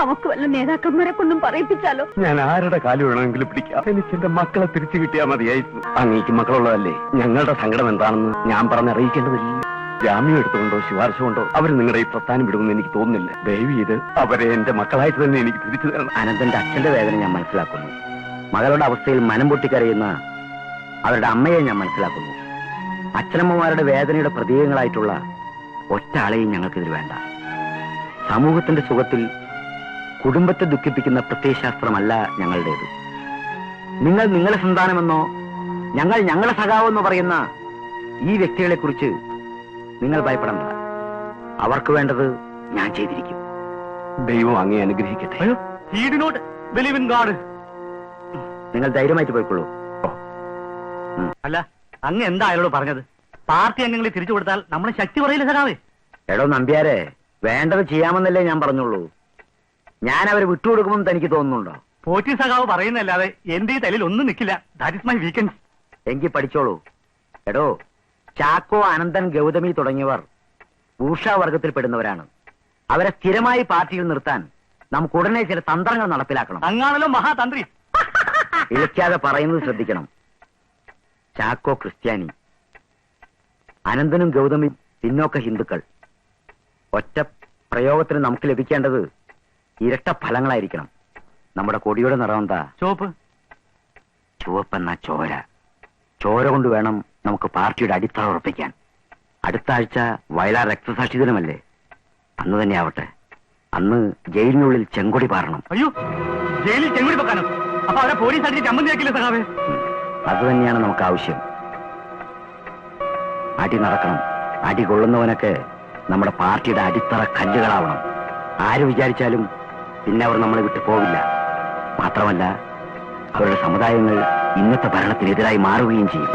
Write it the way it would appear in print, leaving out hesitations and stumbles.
നമുക്ക് വല്ല നേതാക്കന്മാരെ കൊണ്ടും പറയിപ്പിച്ചാലോ? ഞാൻ ആരുടെ കാല് വേണമെങ്കിലും പിടിക്കാം. എനിക്ക് എന്റെ മക്കളെ തിരിച്ചു കിട്ടിയാൽ മതിയായിരുന്നു. അങ്ങേക്ക് മക്കളുള്ളതല്ലേ? ഞങ്ങളുടെ സങ്കടം എന്താണെന്ന് ഞാൻ പറഞ്ഞറിയിക്കേണ്ടതില്ല. ജാമ്യം എടുത്തുകൊണ്ടോ ശുപാർശ കൊണ്ടോ അവർ നിങ്ങളുടെ ഈ പ്രസ്ഥാനം വിടുമെന്ന് എനിക്ക് തോന്നുന്നില്ല. ദയവ് ചെയ്ത് അവരെ എന്റെ മക്കളായിട്ട് തന്നെ എനിക്ക് തിരിച്ചു തരണം. അനന്തന്റെ അച്ഛന്റെ വേദന ഞാൻ മനസ്സിലാക്കുന്നു. മകളുടെ അവസ്ഥയിൽ മനം പൊട്ടിക്കരയുന്ന അവരുടെ അമ്മയെ ഞാൻ മനസ്സിലാക്കുന്നു. അച്ഛനമ്മമാരുടെ വേദനയുടെ പ്രതീകങ്ങളായിട്ടുള്ള ഒറ്റ ആളെയും ഞങ്ങൾക്കിതിൽ വേണ്ട. സമൂഹത്തിന്റെ സുഖത്തിൽ കുടുംബത്തെ ദുഃഖിപ്പിക്കുന്ന പ്രത്യയശാസ്ത്രമല്ല ഞങ്ങളുടേത്. നിങ്ങൾ നിങ്ങളെ സന്താനമെന്നോ ഞങ്ങൾ ഞങ്ങളെ സഖാവെന്നോ പറയുന്ന ഈ വ്യക്തികളെ കുറിച്ച് നിങ്ങൾ ഭയപ്പെടണ്ട. അവർക്ക് വേണ്ടത് ഞാൻ ചെയ്തിരിക്കും. ദൈവം അങ്ങേ അനുഗ്രഹിക്കട്ടെ. നിങ്ങൾ ധൈര്യമായിട്ട് പോയിക്കൊള്ളൂ. അല്ല, അങ്ങ് എന്താ അയാളോട് പറഞ്ഞത്? പാർട്ടി അംഗങ്ങളെ തിരിച്ചു കൊടുത്താൽ നമ്മളെ ശക്തി പറയില്ല സഖാവേ. എടോ നമ്പ്യാരെ, വേണ്ടത് ചെയ്യാമെന്നല്ലേ ഞാൻ പറഞ്ഞുള്ളൂ. ഞാൻ അവരെ വിട്ടുകൊടുക്കുമെന്ന് തനിക്ക് തോന്നുന്നുണ്ടോ? പോറ്റി സഖാവ് പറയുന്നല്ലാതെ എന്റെ ഈ തലയിൽ ഒന്നും നിൽക്കില്ല. That is my weekend. എങ്കിൽ പഠിച്ചോളൂ. എടോ, ചാക്കോ, അനന്തൻ, ഗൗതമി തുടങ്ങിയവർ ഭൂഷാവർഗത്തിൽ പെടുന്നവരാണ്. അവരെ സ്ഥിരമായി പാർട്ടിയിൽ നിർത്താൻ നമുക്ക് ഉടനെ ചില തന്ത്രങ്ങൾ നടപ്പിലാക്കണം. അങ്ങാണല്ലോ മഹാതന്ത്രി. ഇളിക്കാതെ പറയുന്നത് ശ്രദ്ധിക്കണം. ചാക്കോ ക്രിസ്ത്യാനി, അനന്തനും ഗൗതമിയും പിന്നോക്ക ഹിന്ദുക്കൾ. ഒറ്റ പ്രയോഗത്തിന് നമുക്ക് ലഭിക്കേണ്ടത് ഇരട്ട ഫലങ്ങളായിരിക്കണം. നമ്മുടെ കൊടിയുടെ നിറം എന്താ? ചുവപ്പ്. ചുവപ്പെന്ന ചോര. ചോര കൊണ്ട് വേണം നമുക്ക് പാർട്ടിയുടെ അടിത്തറ ഉറപ്പിക്കാൻ. അടുത്ത ആഴ്ച വയലാർ രക്തസാക്ഷി ദിനമല്ലേ? അന്ന് തന്നെ ആവട്ടെ. അന്ന് ജയിലിനുള്ളിൽ ചെങ്കൊടി പാറണം. അയ്യോ, ജയിലിൽ ചെങ്കൊടി വെക്കാനോ? അപ്പൊ അവരെ പോലീസ് അടിച്ച് ചമ്മന്തിയാക്കില്ലേ സഖാവേ? അത് തന്നെയാണ് നമുക്ക് ആവശ്യം. അടി നടക്കണം. അടി കൊള്ളുന്നവനൊക്കെ നമ്മുടെ പാർട്ടിയുടെ അടിത്തറ കല്ലുകളാവണം. ആര് വിചാരിച്ചാലും പിന്നെ അവർ നമ്മളെ വിട്ടു പോവില്ല. മാത്രമല്ല, അവരുടെ സമുദായങ്ങൾ ഇന്നത്തെ ഭരണത്തിനെതിരായി മാറുകയും ചെയ്യും.